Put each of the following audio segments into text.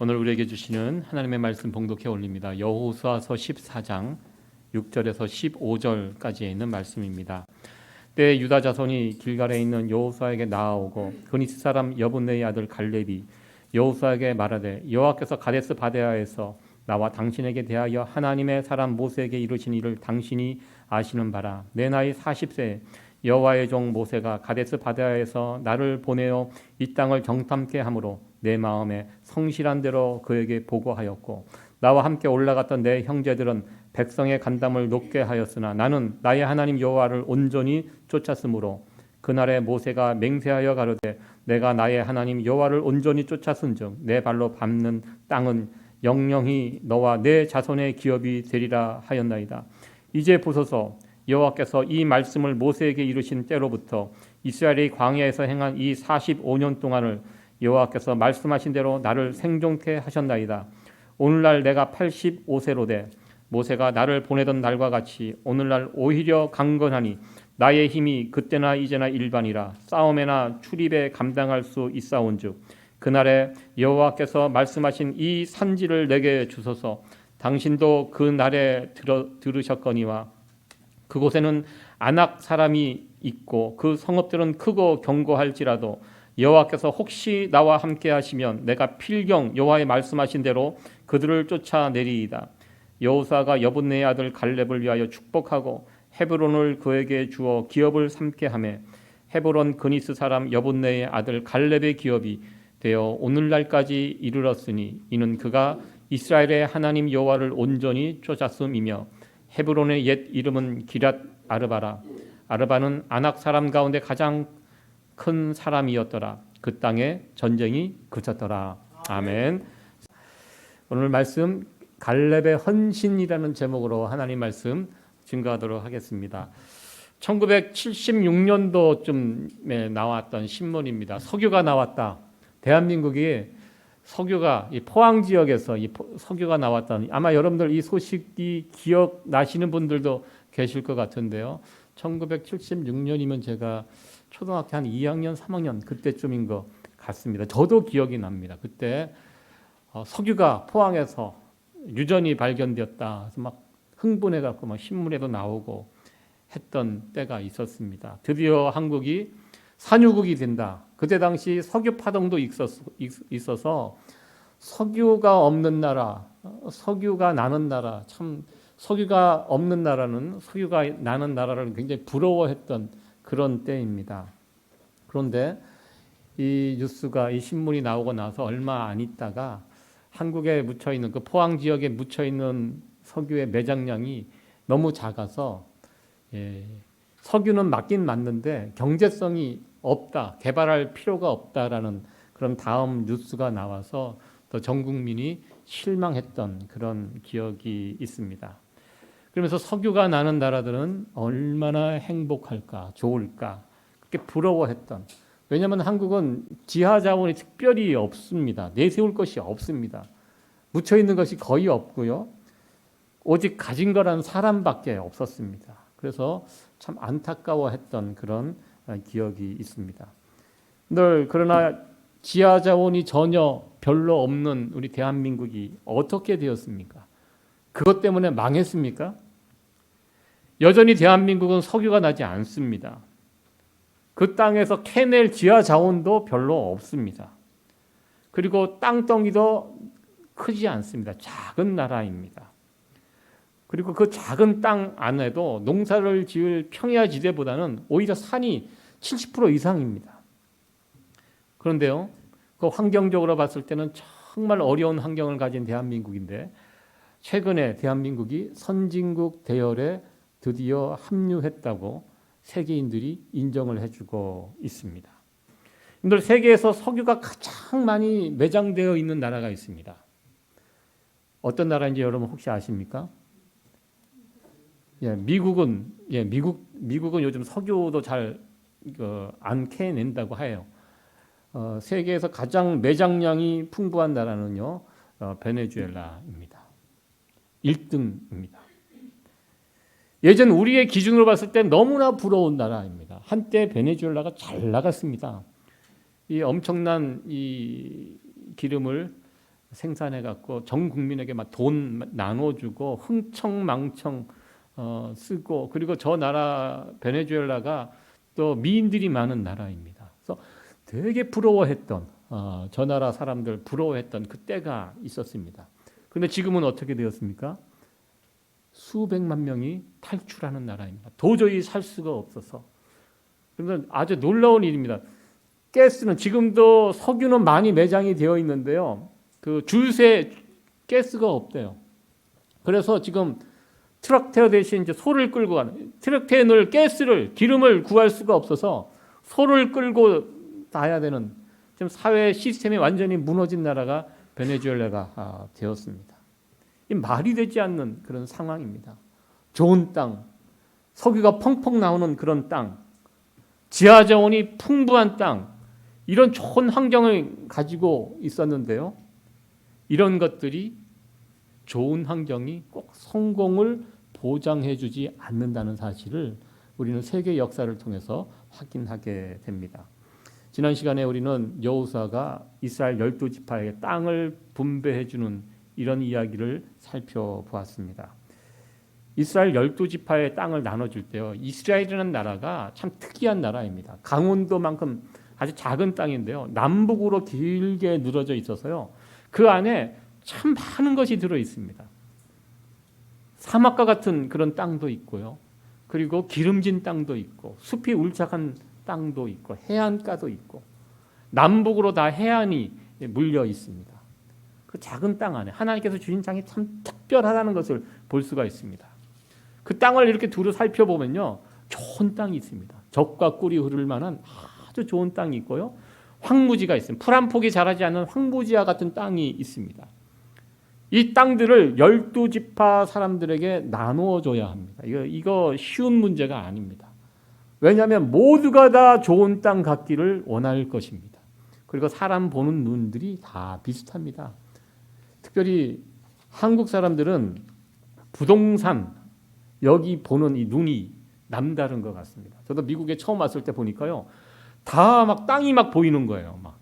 오늘 우리에게 주시는 하나님의 말씀 봉독해 올립니다. 여호수아서 14장 6절에서 15절까지에 있는 말씀입니다. 때에 유다 자손이 길갈에 있는 여호수아에게 나아오고 그니스 사람 여분네의 아들 갈렙이 여호수아에게 말하되 여호와께서 가데스 바네아에서 나와 당신에게 대하여 하나님의 사람 모세에게 이르신 일을 당신이 아시는 바라. 내 나이 40세 여호와의 종 모세가 가데스 바네아에서 나를 보내어 이 땅을 정탐케 함으로 내 마음에 성실한 대로 그에게 보고하였고 나와 함께 올라갔던 내 형제들은 백성의 간담을 높게 하였으나 나는 나의 하나님 여호와를 온전히 쫓았으므로 그날에 모세가 맹세하여 가로되 내가 나의 하나님 여호와를 온전히 쫓았은즉 내 발로 밟는 땅은 영영히 너와 내 자손의 기업이 되리라 하였나이다. 이제 보소서 여호와께서 이 말씀을 모세에게 이르신 때로부터 이스라엘이 광야에서 행한 이 45년 동안을 여호와께서 말씀하신 대로 나를 생존케 하셨나이다. 오늘날 내가 85세로 돼 모세가 나를 보내던 날과 같이 오늘날 오히려 강건하니 나의 힘이 그때나 이제나 일반이라 싸움에나 출입에 감당할 수 있사온즉 그날에 여호와께서 말씀하신 이 산지를 내게 주소서. 당신도 그 날에 들으셨거니와 그곳에는 아낙 사람이 있고 그 성읍들은 크고 견고할지라도 여호와께서 혹시 나와 함께 하시면 내가 필경 여호와의 말씀하신 대로 그들을 쫓아내리이다. 여호수아가 여분네의 아들 갈렙을 위하여 축복하고 헤브론을 그에게 주어 기업을 삼게 하매 헤브론 그니스 사람 여분네의 아들 갈렙의 기업이 되어 오늘날까지 이르렀으니 이는 그가 이스라엘의 하나님 여호와를 온전히 쫓았음이며 헤브론의 옛 이름은 기랏 아르바라. 아르바는 아낙 사람 가운데 가장 큰 사람이었더라. 그 땅에 전쟁이 그쳤더라. 아멘. 오늘 말씀 갈렙의 헌신이라는 제목으로 하나님 말씀 증거하도록 하겠습니다. 1976년도쯤에 나왔던 신문입니다. 석유가 나왔다. 대한민국이 석유가 이 포항 지역에서 이 석유가 나왔다니 아마 여러분들 이 소식이 기억나시는 분들도 계실 것 같은데요. 1976년이면 제가 초등학교 한 2학년, 3학년 그때쯤인 것 같습니다. 저도 기억이 납니다. 그때 석유가 포항에서 유전이 발견되었다. 그래서 막 흥분해갖고 막 신문에도 나오고 했던 때가 있었습니다. 드디어 한국이 산유국이 된다. 그때 당시 석유 파동도 있어서 석유가 없는 나라, 석유가 나는 나라, 참 석유가 없는 나라는 석유가 나는 나라를 굉장히 부러워했던 그런 때입니다. 그런데 이 뉴스가 이 신문이 나오고 나서 얼마 안 있다가 한국에 묻혀 있는 그 포항 지역에 묻혀 있는 석유의 매장량이 너무 작아서 석유는 맞긴 맞는데 경제성이 없다, 개발할 필요가 없다라는 그런 다음 뉴스가 나와서 또 전 국민이 실망했던 그런 기억이 있습니다. 그러면서 석유가 나는 나라들은 얼마나 행복할까, 좋을까 그렇게 부러워했던. 왜냐하면 한국은 지하 자원이 특별히 없습니다. 내세울 것이 없습니다. 묻혀 있는 것이 거의 없고요. 오직 가진 거란 사람밖에 없었습니다. 그래서 참 안타까워했던 그런 기억이 있습니다. 그러나 지하 자원이 전혀 별로 없는 우리 대한민국이 어떻게 되었습니까? 그것 때문에 망했습니까? 여전히 대한민국은 석유가 나지 않습니다. 그 땅에서 캐낼 지하 자원도 별로 없습니다. 그리고 땅덩이도 크지 않습니다. 작은 나라입니다. 그리고 그 작은 땅 안에도 농사를 지을 평야지대보다는 오히려 산이 70% 이상입니다. 그런데요, 그 환경적으로 봤을 때는 정말 어려운 환경을 가진 대한민국인데 최근에 대한민국이 선진국 대열에 드디어 합류했다고 세계인들이 인정을 해주고 있습니다. 여러분들 세계에서 석유가 가장 많이 매장되어 있는 나라가 있습니다. 어떤 나라인지 여러분 혹시 아십니까? 미국은 요즘 석유도 잘 안 캐낸다고 해요. 세계에서 가장 매장량이 풍부한 나라는요, 베네수엘라입니다. 1등입니다. 예전 우리의 기준으로 봤을 때 너무나 부러운 나라입니다. 한때 베네수엘라가 잘 나갔습니다. 이 엄청난 이 기름을 생산해 갖고 전 국민에게 막 돈 나눠주고 흥청망청 쓰고, 그리고 저 나라 베네수엘라가 또 미인들이 많은 나라입니다. 그래서 되게 부러워했던 저 나라 사람들 부러워했던 그 때가 있었습니다. 그런데 지금은 어떻게 되었습니까? 수백만 명이 탈출하는 나라입니다. 도저히 살 수가 없어서. 그런데 아주 놀라운 일입니다. 가스는 지금도 석유는 많이 매장이 되어 있는데요. 그 줄새 가스가 없대요. 그래서 지금 트럭테어 대신 이제 소를 끌고 가는, 트럭테어에 넣을 가스를, 기름을 구할 수가 없어서 소를 끌고 가야 되는, 지금 사회 시스템이 완전히 무너진 나라가 베네수엘라가 되었습니다. 이 말이 되지 않는 그런 상황입니다. 좋은 땅, 석유가 펑펑 나오는 그런 땅, 지하 자원이 풍부한 땅, 이런 좋은 환경을 가지고 있었는데요. 이런 것들이, 좋은 환경이 꼭 성공을 보장해주지 않는다는 사실을 우리는 세계 역사를 통해서 확인하게 됩니다. 지난 시간에 우리는 여호수아가 이스라엘 12지파에게 땅을 분배해주는 이런 이야기를 살펴보았습니다. 이스라엘 12지파의 땅을 나눠줄 때요, 이스라엘이라는 나라가 참 특이한 나라입니다. 강원도만큼 아주 작은 땅인데요, 남북으로 길게 늘어져 있어서요, 그 안에 참 많은 것이 들어 있습니다. 사막과 같은 그런 땅도 있고요, 그리고 기름진 땅도 있고, 숲이 울창한 땅도 있고, 해안가도 있고, 남북으로 다 해안이 물려 있습니다. 그 작은 땅 안에 하나님께서 주신 땅이 참 특별하다는 것을 볼 수가 있습니다. 그 땅을 이렇게 두루 살펴보면요, 좋은 땅이 있습니다. 젖과 꿀이 흐를 만한 아주 좋은 땅이 있고요, 황무지가 있습니다. 풀 한 폭이 자라지 않는 황무지와 같은 땅이 있습니다. 이 땅들을 12지파 사람들에게 나누어 줘야 합니다. 이거 쉬운 문제가 아닙니다. 왜냐하면 모두가 다 좋은 땅 갖기를 원할 것입니다. 그리고 사람 보는 눈들이 다 비슷합니다. 특별히 한국 사람들은 부동산, 여기 보는 이 눈이 남다른 것 같습니다. 저도 미국에 처음 왔을 때 보니까요, 다 막 땅이 막 보이는 거예요. 막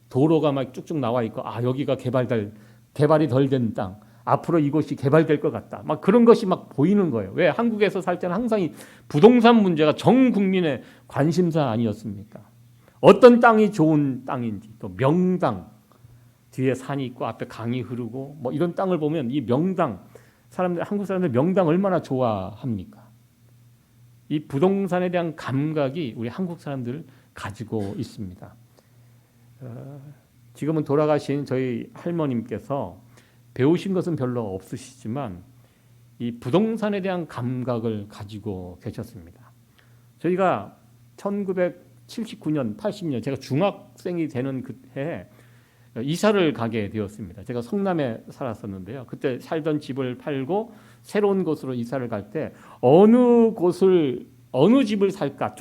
도로가 막 쭉쭉 나와 있고, 여기가 개발이 덜 된 땅, 앞으로 이곳이 개발될 것 같다, 막 그런 것이 막 보이는 거예요. 왜? 한국에서 살 때는 항상 이 부동산 문제가 전 국민의 관심사 아니었습니까? 어떤 땅이 좋은 땅인지, 또 명당, 뒤에 산이 있고 앞에 강이 흐르고 뭐 이런 땅을 보면, 이 명당, 한국 사람들 명당 얼마나 좋아합니까? 이 부동산에 대한 감각이 우리 한국 사람들 가지고 있습니다. 지금은 돌아가신 저희 할머님께서 배우신 것은 별로 없으시지만 이 부동산에 대한 감각을 가지고 계셨습니다. 저희가 1979년, 80년, 제가 중학생이 되는 그 해에 이사를 가게 되었습니다. 제가 성남에 살았었는데요, 그때 살던 집을 팔고 새로운 곳으로 이사를 갈 때 어느 집을 살까,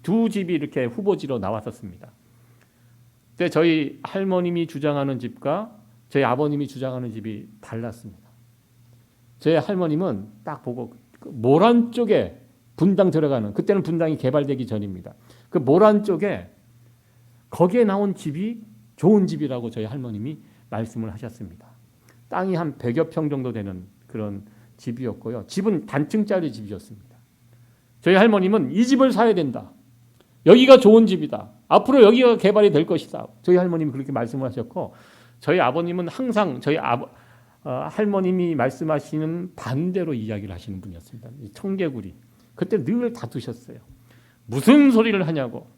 두 집이 이렇게 후보지로 나왔었습니다. 그때 저희 할머님이 주장하는 집과 저희 아버님이 주장하는 집이 달랐습니다. 저희 할머님은 딱 보고 모란 쪽에 분당 들어가는, 그때는 분당이 개발되기 전입니다. 그 모란 쪽에 거기에 나온 집이 좋은 집이라고 저희 할머님이 말씀을 하셨습니다. 땅이 한 100여 평 정도 되는 그런 집이었고요, 집은 단층짜리 집이었습니다. 저희 할머님은 이 집을 사야 된다, 여기가 좋은 집이다, 앞으로 여기가 개발이 될 것이다, 저희 할머님이 그렇게 말씀을 하셨고, 저희 아버님은 항상 할머님이 말씀하시는 반대로 이야기를 하시는 분이었습니다. 청개구리, 그때 늘 다투셨어요. 무슨 소리를 하냐고,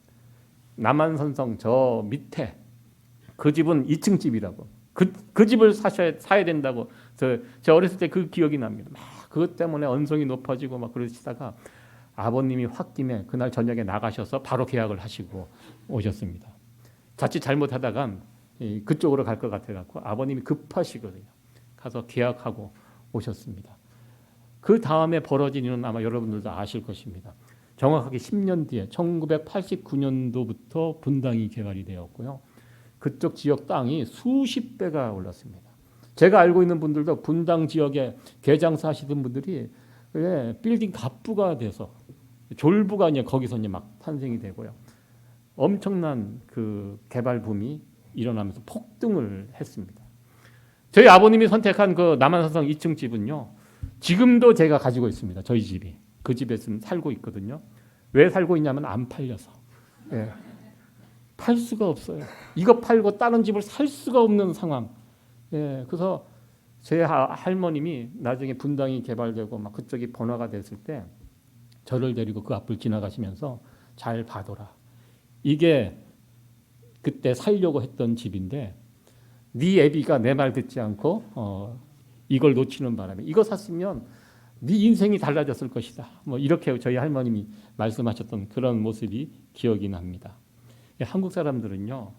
남한산성 저 밑에 그 집은 2층 집이라고, 그 집을 사야 된다고. 저 어렸을 때 그 기억이 납니다. 막 그것 때문에 언성이 높아지고 막 그러시다가 아버님이 홧김에 그날 저녁에 나가셔서 바로 계약을 하시고 오셨습니다. 자칫 잘못하다간 그쪽으로 갈 것 같아갖고 아버님이 급하시거든요. 가서 계약하고 오셨습니다. 그 다음에 벌어진 일은 아마 여러분들도 아실 것입니다. 정확하게 10년 뒤에 1989년도부터 분당이 개발이 되었고요, 그쪽 지역 땅이 수십 배가 올랐습니다. 제가 알고 있는 분들도 분당 지역에 개장사 하시던 분들이 빌딩 갑부가 돼서, 졸부가 이제 거기서 이제 막 탄생이 되고요, 엄청난 그 개발 붐이 일어나면서 폭등을 했습니다. 저희 아버님이 선택한 그 남한산성 2층 집은요, 지금도 제가 가지고 있습니다. 저희 집이. 그 집에 살고 있거든요. 왜 살고 있냐면 안 팔려서. 예. 팔 수가 없어요. 이거 팔고 다른 집을 살 수가 없는 상황. 예. 그래서 제 할머님이 나중에 분당이 개발되고 막 그쪽이 번화가 됐을 때 저를 데리고 그 앞을 지나가시면서 잘 봐둬라. 이게 그때 살려고 했던 집인데 네 애비가 내 말 듣지 않고 이걸 놓치는 바람에 이거 샀으면 네 인생이 달라졌을 것이다. 뭐 이렇게 저희 할머님이 말씀하셨던 그런 모습이 기억이 납니다. 한국 사람들은요,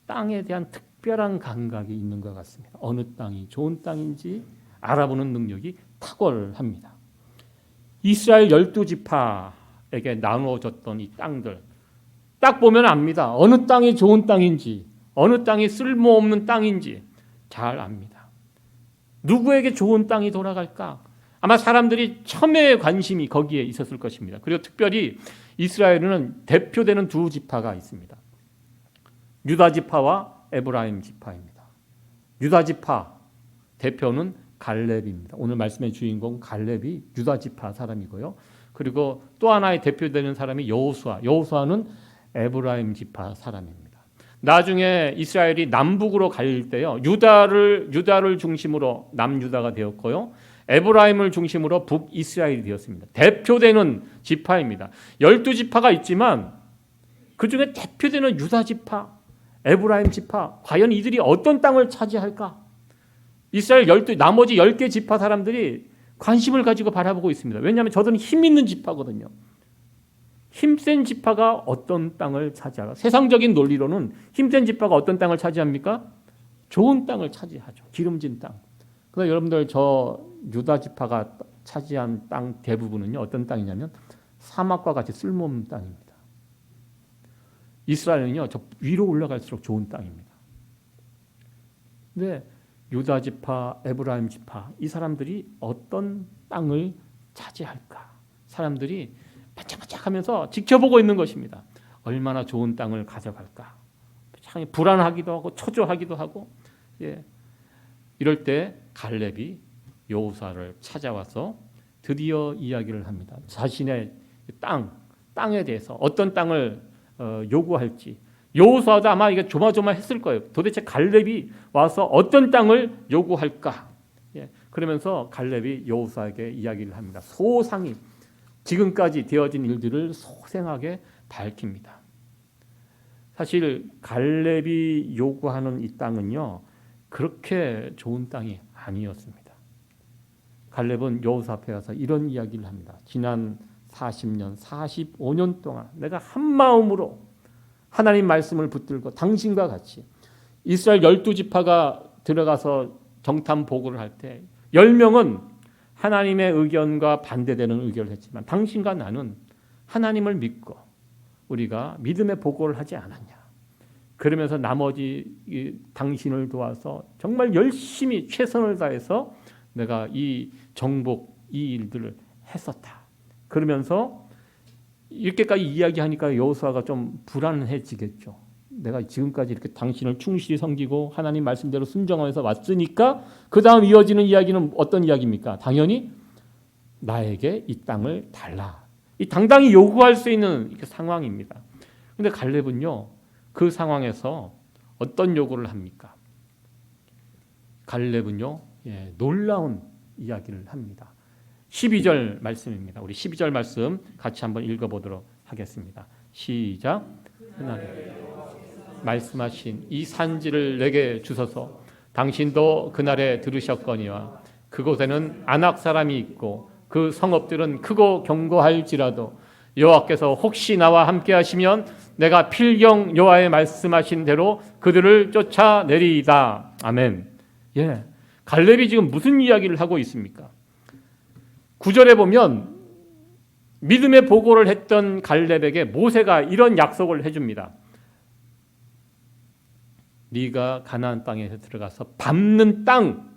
땅에 대한 특별한 감각이 있는 것 같습니다. 어느 땅이 좋은 땅인지 알아보는 능력이 탁월합니다. 이스라엘 12지파에게 나누어졌던 이 땅들, 딱 보면 압니다. 어느 땅이 좋은 땅인지, 어느 땅이 쓸모없는 땅인지 잘 압니다. 누구에게 좋은 땅이 돌아갈까? 아마 사람들이 첨예의 관심이 거기에 있었을 것입니다. 그리고 특별히 이스라엘에는 대표되는 두 지파가 있습니다. 유다 지파와 에브라임 지파입니다. 유다 지파 대표는 갈렙입니다. 오늘 말씀의 주인공 갈렙이 유다 지파 사람이고요. 그리고 또 하나의 대표되는 사람이 여호수아. 여호수아는 에브라임 지파 사람입니다. 나중에 이스라엘이 남북으로 갈 때요, 유다를 중심으로 남유다가 되었고요, 에브라임을 중심으로 북이스라엘이 되었습니다. 대표되는 지파입니다. 12지파가 있지만 그 중에 대표되는 유다 지파, 에브라임 지파, 과연 이들이 어떤 땅을 차지할까? 이스라엘 나머지 10개 지파 사람들이 관심을 가지고 바라보고 있습니다. 왜냐하면 저들은 힘 있는 지파거든요. 힘센 지파가 어떤 땅을 차지할까? 세상적인 논리로는 힘센 지파가 어떤 땅을 차지합니까? 좋은 땅을 차지하죠. 기름진 땅. 그래서 여러분들 저 유다 지파가 차지한 땅 대부분은요, 어떤 땅이냐면 사막과 같이 쓸모없는 땅입니다. 이스라엘은요, 저 위로 올라갈수록 좋은 땅입니다. 근데 유다 지파, 에브라임 지파, 이 사람들이 어떤 땅을 차지할까? 사람들이 반짝반짝하면서 지켜보고 있는 것입니다. 얼마나 좋은 땅을 가져갈까? 참 불안하기도 하고 초조하기도 하고, 예. 이럴 때 갈렙이 여호수아를 찾아와서 드디어 이야기를 합니다. 자신의 땅에 대해서 어떤 땅을 요구할지. 여호수아도 아마 이게 조마조마했을 거예요. 도대체 갈렙이 와서 어떤 땅을 요구할까? 예. 그러면서 갈렙이 여호수아에게 이야기를 합니다. 소상히 지금까지 되어진 일들을 소생하게 밝힙니다. 사실 갈렙이 요구하는 이 땅은요, 그렇게 좋은 땅이 아니었습니다. 갈렙은 여호수아 앞에 가서 이런 이야기를 합니다. 지난 40년, 45년 동안 내가 한 마음으로 하나님 말씀을 붙들고 당신과 같이 이스라엘 12지파가 들어가서 정탐 보고를 할 때 10명은 하나님의 의견과 반대되는 의견을 했지만 당신과 나는 하나님을 믿고 우리가 믿음의 보고를 하지 않았냐. 그러면서 나머지 당신을 도와서 정말 열심히 최선을 다해서 내가 이 정복, 이 일들을 했었다. 그러면서 이렇게까지 이야기하니까 여호수아가 좀 불안해지겠죠. 내가 지금까지 이렇게 당신을 충실히 섬기고 하나님 말씀대로 순종하면서 왔으니까 그 다음 이어지는 이야기는 어떤 이야기입니까? 당연히 나에게 이 땅을 달라. 이 당당히 요구할 수 있는 상황입니다. 그런데 갈렙은요, 그 상황에서 어떤 요구를 합니까? 갈렙은요, 놀라운 이야기를 합니다. 12절 말씀입니다. 우리 12절 말씀 같이 한번 읽어보도록 하겠습니다. 시작. 그날에 말씀하신 이 산지를 내게 주소서. 당신도 그날에 들으셨거니와 그곳에는 아낙 사람이 있고 그 성읍들은 크고 견고할지라도 여호와께서 혹시 나와 함께 하시면 내가 필경 여호와의 말씀하신 대로 그들을 쫓아내리이다. 아멘. 예, 갈렙이 지금 무슨 이야기를 하고 있습니까? 9절에 보면 믿음의 보고를 했던 갈렙에게 모세가 이런 약속을 해줍니다. 네가 가나안 땅에 들어가서 밟는 땅,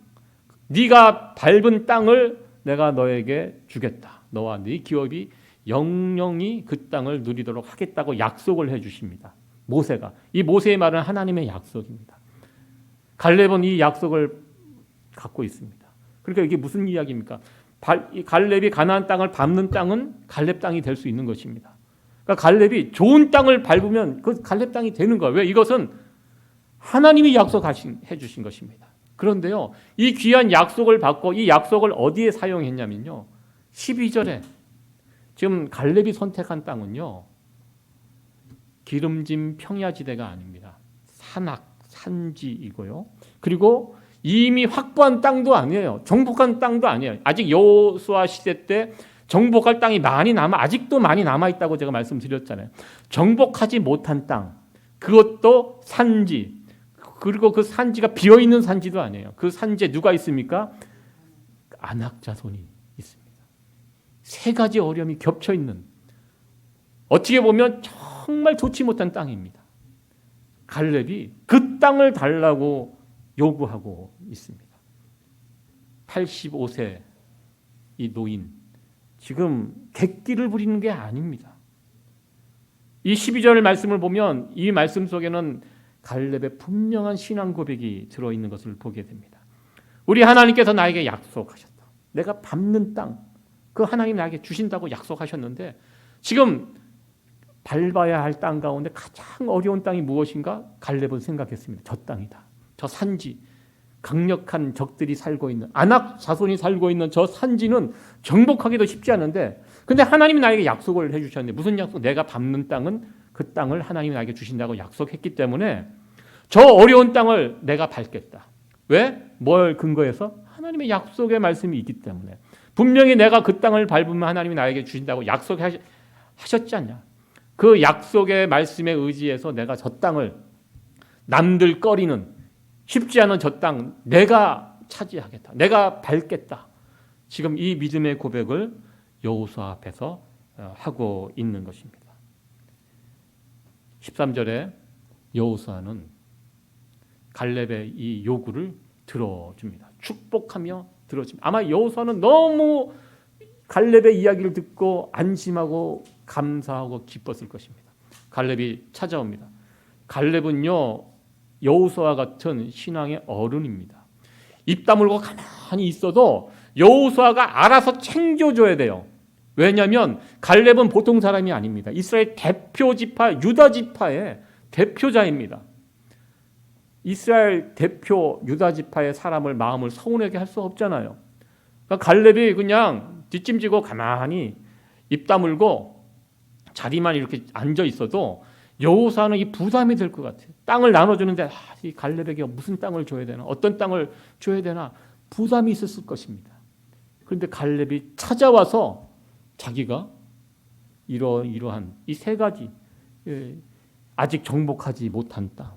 네가 밟은 땅을 내가 너에게 주겠다. 너와 네 기업이 영영이 그 땅을 누리도록 하겠다고 약속을 해주십니다. 모세가. 이 모세의 말은 하나님의 약속입니다. 갈렙은 이 약속을 갖고 있습니다. 그러니까 이게 무슨 이야기입니까? 이 갈렙이 가나안 땅을 밟는 땅은 갈렙 땅이 될 수 있는 것입니다. 그러니까 갈렙이 좋은 땅을 밟으면 그 갈렙 땅이 되는 거예요. 왜? 이것은 하나님이 약속해 주신 것입니다. 그런데요, 이 귀한 약속을 받고 이 약속을 어디에 사용했냐면요, 12절에 지금 갈렙이 선택한 땅은요, 기름진 평야지대가 아닙니다. 산지이고요. 그리고 이미 확보한 땅도 아니에요. 정복한 땅도 아니에요. 아직 여호수아 시대 때 정복할 땅이 아직도 많이 남아있다고 제가 말씀드렸잖아요. 정복하지 못한 땅, 그것도 산지, 그리고 그 산지가 비어있는 산지도 아니에요. 그 산지에 누가 있습니까? 아낙 자손이 있습니다. 세 가지 어려움이 겹쳐있는, 어떻게 보면 정말 좋지 못한 땅입니다. 갈렙이 그 땅을 달라고 요구하고 있습니다. 85세 이 노인, 지금 객기를 부리는 게 아닙니다. 이 12절 말씀을 보면 이 말씀 속에는 갈렙의 분명한 신앙 고백이 들어있는 것을 보게 됩니다. 우리 하나님께서 나에게 약속하셨다. 내가 밟는 땅, 그 하나님 나에게 주신다고 약속하셨는데, 지금 밟아야 할 땅 가운데 가장 어려운 땅이 무엇인가? 갈렙은 생각했습니다. 저 땅이다. 저 산지, 강력한 적들이 살고 있는, 아낙 자손이 살고 있는 저 산지는 정복하기도 쉽지 않은데, 근데 하나님이 나에게 약속을 해주셨는데, 무슨 약속? 내가 밟는 땅은 그 땅을 하나님이 나에게 주신다고 약속했기 때문에 저 어려운 땅을 내가 밟겠다. 왜? 뭘 근거해서? 하나님의 약속의 말씀이 있기 때문에. 분명히 내가 그 땅을 밟으면 하나님이 나에게 주신다고 약속하셨지 않냐. 그 약속의 말씀에 의지해서 내가 저 땅을, 남들 꺼리는 쉽지 않은 저 땅 내가 차지하겠다. 내가 밟겠다. 지금 이 믿음의 고백을 여호수아 앞에서 하고 있는 것입니다. 13절에 여호수아는 갈렙의 이 요구를 들어줍니다. 축복하며 들어줍니다. 아마 여호수아는 너무 갈렙의 이야기를 듣고 안심하고 감사하고 기뻤을 것입니다. 갈렙이 찾아옵니다. 갈렙은요, 여호수아와 같은 신앙의 어른입니다. 입 다물고 가만히 있어도 여호수아가 알아서 챙겨줘야 돼요. 왜냐하면 갈렙은 보통 사람이 아닙니다. 이스라엘 대표 지파, 유다 지파의 대표자입니다. 이스라엘 대표 유다 지파의 사람을 마음을 서운하게 할 수 없잖아요. 그러니까 갈렙이 그냥 뒷짐지고 가만히 입 다물고 자리만 이렇게 앉아 있어도 여호수아는 이 부담이 될 것 같아요. 땅을 나눠주는데 이 갈렙에게 무슨 땅을 줘야 되나, 어떤 땅을 줘야 되나 부담이 있었을 것입니다. 그런데 갈렙이 찾아와서 자기가 이러한 이 세 가지, 아직 정복하지 못한 땅,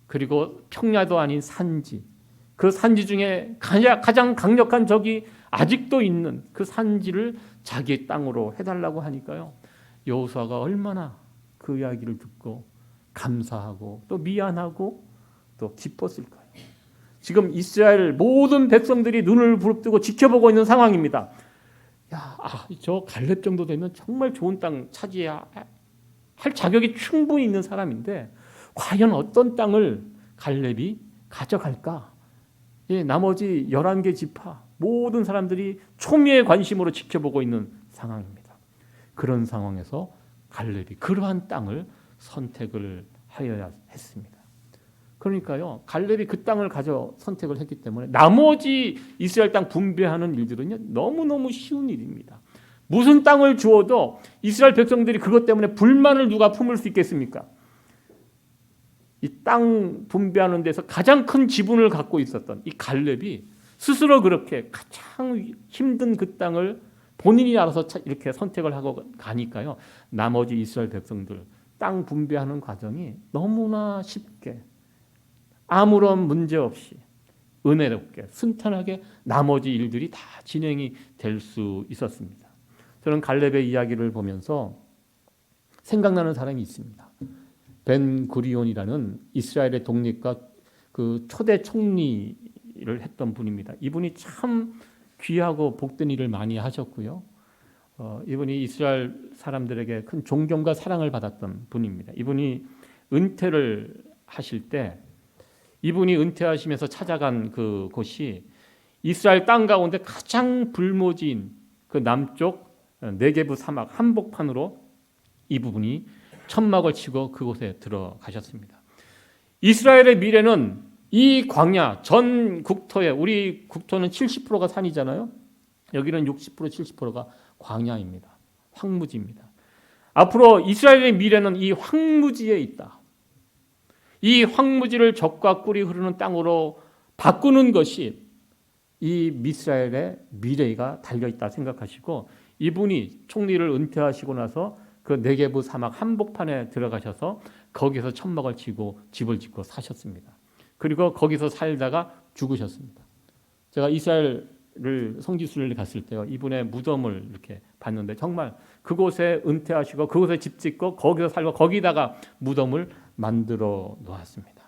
그리고 평야도 아닌 산지, 그 산지 중에 가장 강력한 적이 아직도 있는 그 산지를 자기의 땅으로 해달라고 하니까요, 여호수아가 얼마나 그 이야기를 듣고 감사하고 또 미안하고 또 기뻤을까요? 지금 이스라엘 모든 백성들이 눈을 부릅뜨고 지켜보고 있는 상황입니다. 저 갈렙 정도 되면 정말 좋은 땅 차지해야 할 자격이 충분히 있는 사람인데 과연 어떤 땅을 갈렙이 가져갈까? 나머지 11개 지파 모든 사람들이 초미의 관심으로 지켜보고 있는 상황입니다. 그런 상황에서 갈렙이 그러한 땅을 선택을 하여야 했습니다. 그러니까요, 갈렙이 그 땅을 가져 선택을 했기 때문에 나머지 이스라엘 땅 분배하는 일들은요, 너무너무 쉬운 일입니다. 무슨 땅을 주어도 이스라엘 백성들이 그것 때문에 불만을 누가 품을 수 있겠습니까? 이 땅 분배하는 데서 가장 큰 지분을 갖고 있었던 이 갈렙이 스스로 그렇게 가장 힘든 그 땅을 본인이 알아서 이렇게 선택을 하고 가니까요, 나머지 이스라엘 백성들 땅 분배하는 과정이 너무나 쉽게 아무런 문제 없이 은혜롭게 순탄하게 나머지 일들이 다 진행이 될 수 있었습니다. 저는 갈렙의 이야기를 보면서 생각나는 사람이 있습니다. 벤 구리온이라는 이스라엘의 독립과 그 초대 총리를 했던 분입니다. 이분이 참 귀하고 복된 일을 많이 하셨고요. 이분이 이스라엘 사람들에게 큰 존경과 사랑을 받았던 분입니다. 이분이 은퇴를 하실 때, 이분이 은퇴하시면서 찾아간 그 곳이 이스라엘 땅 가운데 가장 불모지인 그 남쪽 네게브 사막 한복판으로 이 부분이 천막을 치고 그곳에 들어가셨습니다. 이스라엘의 미래는 이 광야 전 국토에, 우리 국토는 70%가 산이잖아요. 여기는 60% 70%가 광야입니다. 황무지입니다. 앞으로 이스라엘의 미래는 이 황무지에 있다. 이 황무지를 젖과 꿀이 흐르는 땅으로 바꾸는 것이 이 이스라엘의 미래가 달려있다 생각하시고, 이분이 총리를 은퇴하시고 나서 그 네게브 사막 한복판에 들어가셔서 거기서 천막을 치고 집을 짓고 사셨습니다. 그리고 거기서 살다가 죽으셨습니다. 제가 이스라엘을 성지순례를 갔을 때요, 이분의 무덤을 이렇게 봤는데 정말 그곳에 은퇴하시고 그곳에 집 짓고 거기서 살고 거기다가 무덤을 만들어 놓았습니다.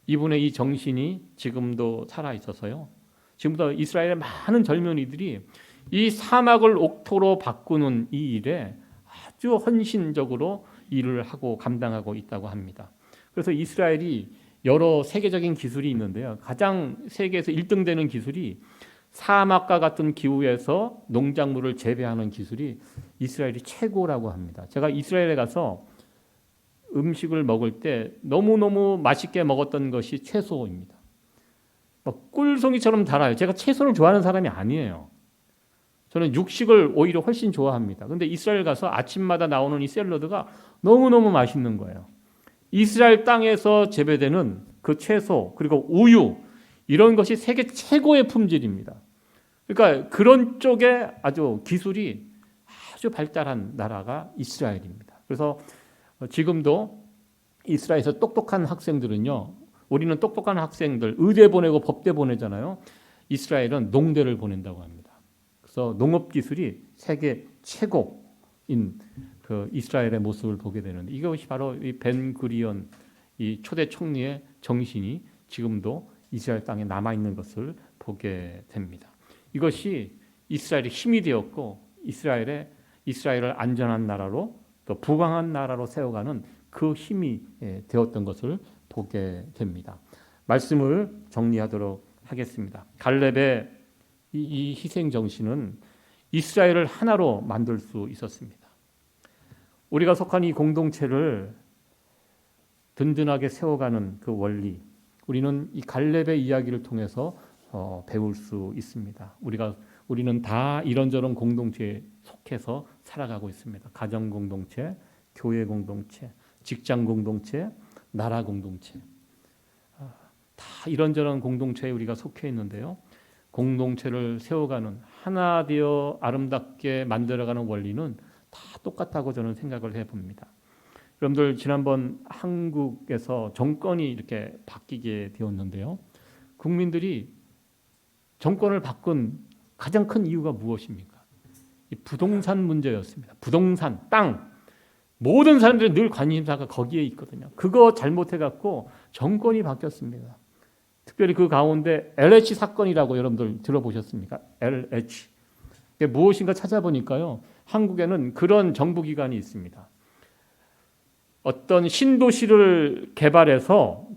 이분의 이 정신이 지금도 살아 있어서요, 지금도 이스라엘의 많은 젊은이들이 이 사막을 옥토로 바꾸는 이 일에 아주 헌신적으로 일을 하고 감당하고 있다고 합니다. 그래서 이스라엘이 여러 세계적인 기술이 있는데요, 가장 세계에서 1등 되는 기술이 사막과 같은 기후에서 농작물을 재배하는 기술이 이스라엘이 최고라고 합니다. 제가 이스라엘에 가서 음식을 먹을 때 너무너무 맛있게 먹었던 것이 채소입니다. 꿀송이처럼 달아요. 제가 채소를 좋아하는 사람이 아니에요. 저는 육식을 오히려 훨씬 좋아합니다. 근데 이스라엘 가서 아침마다 나오는 이 샐러드가 너무너무 맛있는 거예요. 이스라엘 땅에서 재배되는 그 채소, 그리고 우유, 이런 것이 세계 최고의 품질입니다. 그러니까 그런 쪽에 아주 기술이 아주 발달한 나라가 이스라엘입니다. 그래서 지금도 이스라엘에서 똑똑한 학생들은요, 우리는 똑똑한 학생들 의대 보내고 법대 보내잖아요. 이스라엘은 농대를 보낸다고 합니다. 그래서 농업 기술이 세계 최고인 그 이스라엘의 모습을 보게 되는데, 이것이 바로 이 벤 구리온 이 초대 총리의 정신이 지금도 이스라엘 땅에 남아 있는 것을 보게 됩니다. 이것이 이스라엘의 힘이 되었고, 이스라엘을 안전한 나라로 또 부강한 나라로 세워가는 그 힘이 되었던 것을 보게 됩니다. 말씀을 정리하도록 하겠습니다. 갈렙의 이 희생 정신은 이스라엘을 하나로 만들 수 있었습니다. 우리가 속한 이 공동체를 든든하게 세워가는 그 원리, 우리는 이 갈렙의 이야기를 통해서 배울 수 있습니다. 우리는 다 이런저런 공동체에 속해서 살아가고 있습니다. 가정 공동체, 교회 공동체, 직장 공동체, 나라 공동체, 다 이런저런 공동체에 우리가 속해 있는데요, 공동체를 세워가는, 하나 되어 아름답게 만들어가는 원리는 다 똑같다고 저는 생각을 해봅니다. 여러분들, 지난번 한국에서 정권이 이렇게 바뀌게 되었는데요, 국민들이 정권을 바꾼 가장 큰 이유가 무엇입니까? 이 부동산 문제였습니다. 부동산, 땅, 모든 사람들이 늘 관심사가 거기에 있거든요. 그거 잘못해갖고 정권이 바뀌었습니다. 특별히 그 가운데 LH 사건이라고 여러분들 들어보셨습니까? LH. 이게 무엇인가 찾아보니까요, 한국에는 그런 정부기관이 있습니다. 어떤 신도시를 개발해서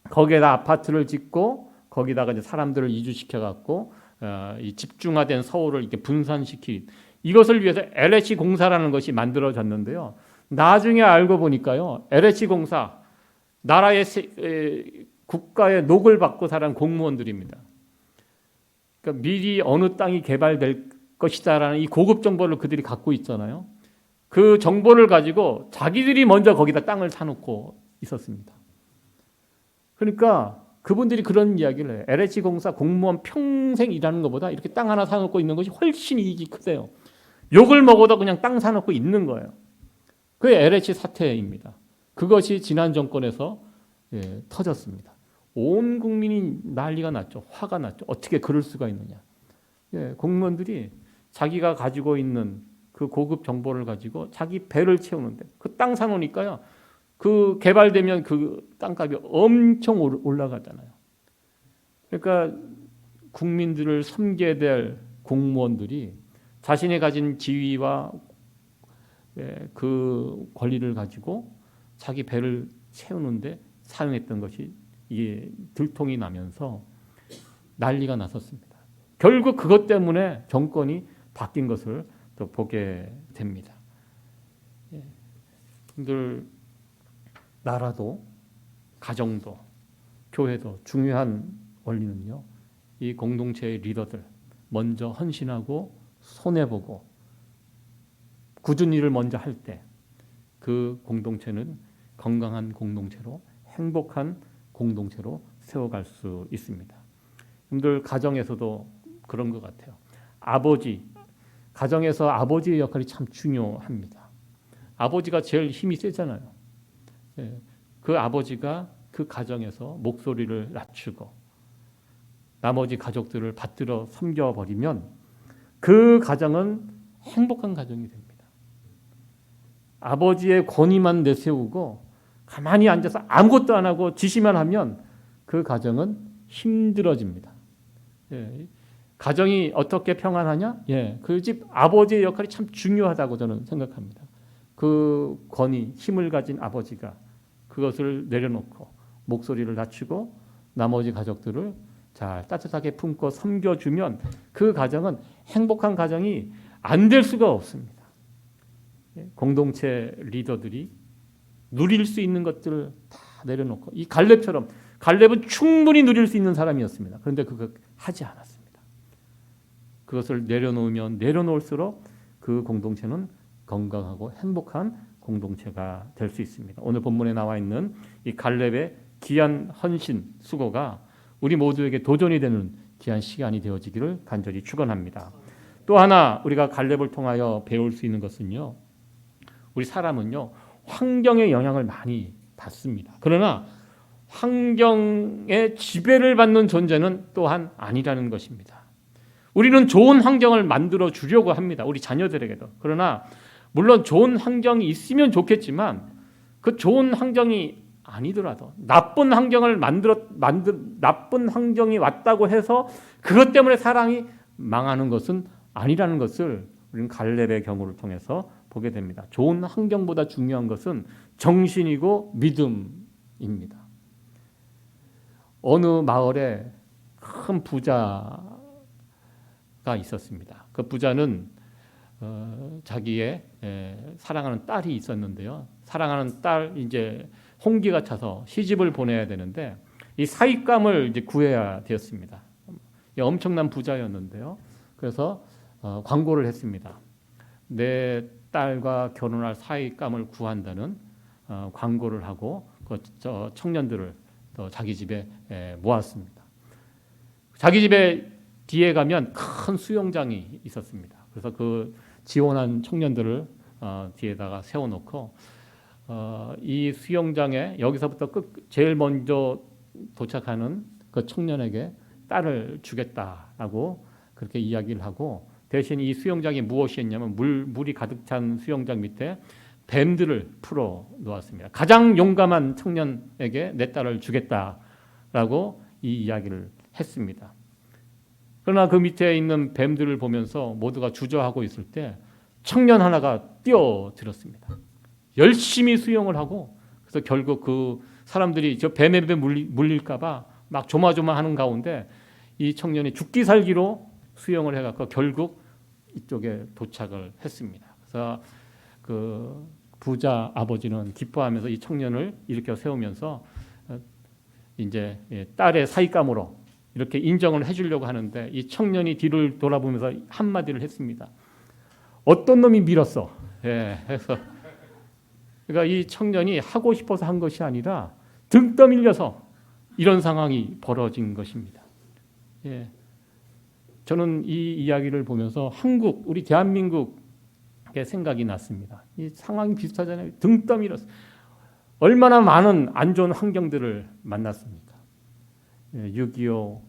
거기에다 아파트를 짓고 거기다가 이제 사람들을 이주시켜갖고 이 집중화된 서울을 이렇게 분산시키, 이것을 위해서 LH 공사라는 것이 만들어졌는데요. 나중에 알고 보니까요, LH 공사, 나라의 국가의 녹을 받고 살아온 공무원들입니다. 그러니까 미리 어느 땅이 개발될 것이다라는 이 고급 정보를 그들이 갖고 있잖아요. 그 정보를 가지고 자기들이 먼저 거기다 땅을 사놓고 있었습니다. 그러니까 그분들이 그런 이야기를 해요. LH 공사 공무원 평생 일하는 것보다 이렇게 땅 하나 사놓고 있는 것이 훨씬 이익이 크대요. 욕을 먹어도 그냥 땅 사놓고 있는 거예요. 그게 LH 사태입니다. 그것이 지난 정권에서 터졌습니다. 온 국민이 난리가 났죠. 화가 났죠. 어떻게 그럴 수가 있느냐. 공무원들이 자기가 가지고 있는 그 고급 정보를 가지고 자기 배를 채우는데, 그 땅 사놓으니까요, 그 개발되면 그 땅값이 엄청 올라가잖아요. 그러니까 국민들을 섬겨야 될 공무원들이 자신이 가진 지위와 그 권리를 가지고 자기 배를 채우는데 사용했던 것이 이게 들통이 나면서 난리가 났었습니다. 결국 그것 때문에 정권이 바뀐 것을 또 보게 됩니다. 늘 나라도 가정도 교회도 중요한 원리는요, 이 공동체의 리더들 먼저 헌신하고 손해보고 굳은 일을 먼저 할 때 그 공동체는 건강한 공동체로, 행복한 공동체로 세워갈 수 있습니다. 여러분들 가정에서도 그런 것 같아요. 가정에서 아버지의 역할이 참 중요합니다. 아버지가 제일 힘이 세잖아요. 그 아버지가 그 가정에서 목소리를 낮추고 나머지 가족들을 받들어 섬겨버리면 그 가정은 행복한 가정이 됩니다. 아버지의 권위만 내세우고 가만히 앉아서 아무것도 안 하고 지시만 하면 그 가정은 힘들어집니다. 가정이 어떻게 평안하냐? 그 집 아버지의 역할이 참 중요하다고 저는 생각합니다. 그 권위, 힘을 가진 아버지가 그것을 내려놓고 목소리를 낮추고 나머지 가족들을 잘 따뜻하게 품고 섬겨주면 그 가정은 행복한 가정이 안 될 수가 없습니다. 공동체 리더들이 누릴 수 있는 것들을 다 내려놓고 이 갈렙은 충분히 누릴 수 있는 사람이었습니다. 그런데 그거 하지 않았습니다. 그것을 내려놓으면 내려놓을수록 그 공동체는 건강하고 행복한 공동체가 될 수 있습니다. 오늘 본문에 나와 있는 이 갈렙의 귀한 헌신, 수고가 우리 모두에게 도전이 되는 귀한 시간이 되어지기를 간절히 축원합니다. 또 하나 우리가 갈렙을 통하여 배울 수 있는 것은요, 우리 사람은요 환경의 영향을 많이 받습니다. 그러나 환경의 지배를 받는 존재는 또한 아니라는 것입니다. 우리는 좋은 환경을 만들어 주려고 합니다. 우리 자녀들에게도. 그러나 물론 좋은 환경이 있으면 좋겠지만 그 좋은 환경이 아니더라도 나쁜 환경을 나쁜 환경이 왔다고 해서 그것 때문에 사람이 망하는 것은 아니라는 것을 우리는 갈렙의 경우를 통해서 보게 됩니다. 좋은 환경보다 중요한 것은 정신이고 믿음입니다. 어느 마을에 큰 부자가 있었습니다. 그 부자는 자기의 사랑하는 딸이 있었는데요. 사랑하는 딸 이제 홍기가 차서 시집을 보내야 되는데 이 사윗감을 이제 구해야 되었습니다. 엄청난 부자였는데요. 그래서 광고를 했습니다. 내 딸과 결혼할 사윗감을 구한다는 광고를 하고 그 청년들을 또 자기 집에 모았습니다. 자기 집에 뒤에 가면 큰 수영장이 있었습니다. 그래서 그 지원한 청년들을 뒤에다가 세워놓고 이 수영장에 여기서부터 제일 먼저 도착하는 그 청년에게 딸을 주겠다라고 그렇게 이야기를 하고 대신 이 수영장이 무엇이었냐면 물이 가득 찬 수영장 밑에 뱀들을 풀어 놓았습니다. 가장 용감한 청년에게 내 딸을 주겠다라고 이 이야기를 했습니다. 그러나 그 밑에 있는 뱀들을 보면서 모두가 주저하고 있을 때 청년 하나가 뛰어들었습니다. 열심히 수영을 하고 그래서 결국 그 사람들이 저 뱀에 물릴까 봐 막 조마조마하는 가운데 이 청년이 죽기 살기로 수영을 해갖고 결국 이쪽에 도착을 했습니다. 그래서 그 부자 아버지는 기뻐하면서 이 청년을 일으켜 세우면서 이제 딸의 사윗감으로 이렇게 인정을 해주려고 하는데 이 청년이 뒤를 돌아보면서 한마디를 했습니다. 어떤 놈이 밀었어? 해서 그러니까 이 청년이 하고 싶어서 한 것이 아니라 등 떠밀려서 이런 상황이 벌어진 것입니다. 저는 이 이야기를 보면서 우리 대한민국의 생각이 났습니다. 이 상황이 비슷하잖아요. 등 떠밀었어. 얼마나 많은 안 좋은 환경들을 만났습니까? 6.25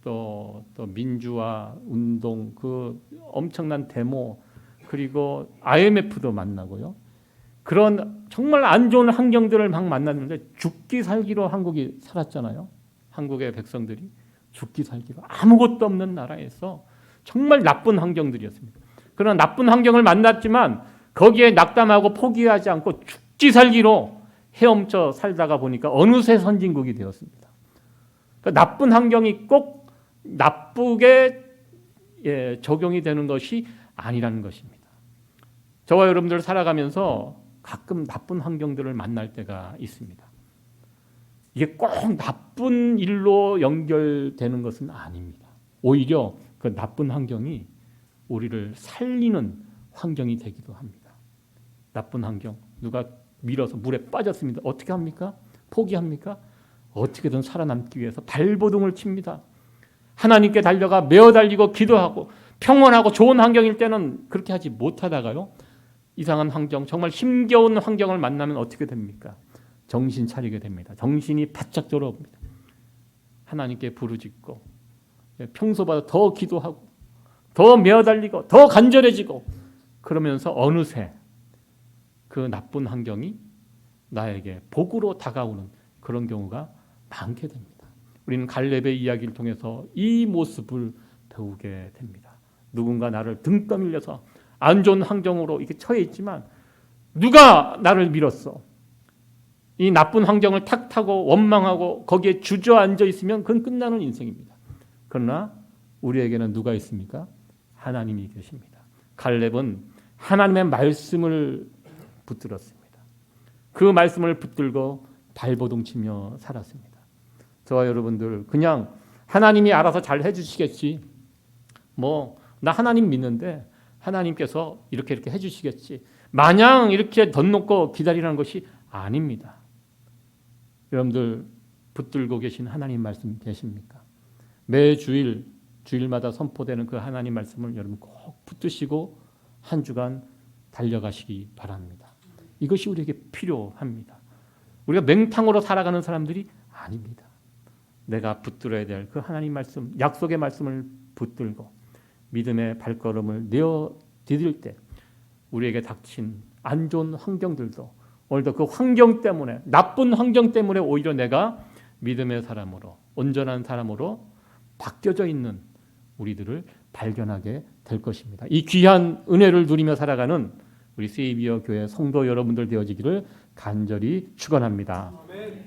또 민주화 운동 그 엄청난 데모 그리고 IMF도 만나고요. 그런 정말 안 좋은 환경들을 막 만났는데 죽기 살기로 한국이 살았잖아요. 한국의 백성들이 죽기 살기로 아무것도 없는 나라에서 정말 나쁜 환경들이었습니다. 그러나 나쁜 환경을 만났지만 거기에 낙담하고 포기하지 않고 죽기 살기로 헤엄쳐 살다가 보니까 어느새 선진국이 되었습니다. 그러니까 나쁜 환경이 꼭 나쁘게 적용이 되는 것이 아니라는 것입니다. 저와 여러분들 살아가면서 가끔 나쁜 환경들을 만날 때가 있습니다. 이게 꼭 나쁜 일로 연결되는 것은 아닙니다. 오히려 그 나쁜 환경이 우리를 살리는 환경이 되기도 합니다. 나쁜 환경, 누가 밀어서 물에 빠졌습니다. 어떻게 합니까? 포기합니까? 어떻게든 살아남기 위해서 발버둥을 칩니다. 하나님께 달려가 메어 달리고 기도하고 평온하고 좋은 환경일 때는 그렇게 하지 못하다가요, 이상한 환경, 정말 힘겨운 환경을 만나면 어떻게 됩니까? 정신 차리게 됩니다. 정신이 바짝 돌아옵니다. 하나님께 부르짖고 평소보다 더 기도하고 더 메어 달리고 더 간절해지고, 그러면서 어느새 그 나쁜 환경이 나에게 복으로 다가오는 그런 경우가 많게 됩니다. 우리는 갈렙의 이야기를 통해서 이 모습을 배우게 됩니다. 누군가 나를 등 떠밀려서 안 좋은 환경으로 이렇게 처해 있지만 누가 나를 밀었어? 이 나쁜 환경을 탁타고 원망하고 거기에 주저앉아 있으면 그건 끝나는 인생입니다. 그러나 우리에게는 누가 있습니까? 하나님이 계십니다. 갈렙은 하나님의 말씀을 붙들었습니다. 그 말씀을 붙들고 발버둥 치며 살았습니다. 저와 여러분들 그냥 하나님이 알아서 잘 해주시겠지, 나 하나님 믿는데 하나님께서 이렇게 해주시겠지, 마냥 이렇게 덧놓고 기다리라는 것이 아닙니다. 여러분들 붙들고 계신 하나님 말씀 계십니까? 매 주일마다 선포되는 그 하나님 말씀을 여러분 꼭 붙드시고 한 주간 달려가시기 바랍니다. 이것이 우리에게 필요합니다. 우리가 맹탕으로 살아가는 사람들이 아닙니다. 내가 붙들어야 될 그 하나님 말씀, 약속의 말씀을 붙들고 믿음의 발걸음을 내어 디딜 때 우리에게 닥친 안 좋은 환경들도 오늘도 그 환경 때문에, 나쁜 환경 때문에 오히려 내가 믿음의 사람으로, 온전한 사람으로 바뀌어져 있는 우리들을 발견하게 될 것입니다. 이 귀한 은혜를 누리며 살아가는 우리 세이비어 교회 성도 여러분들 되어지기를 간절히 축원합니다. 네.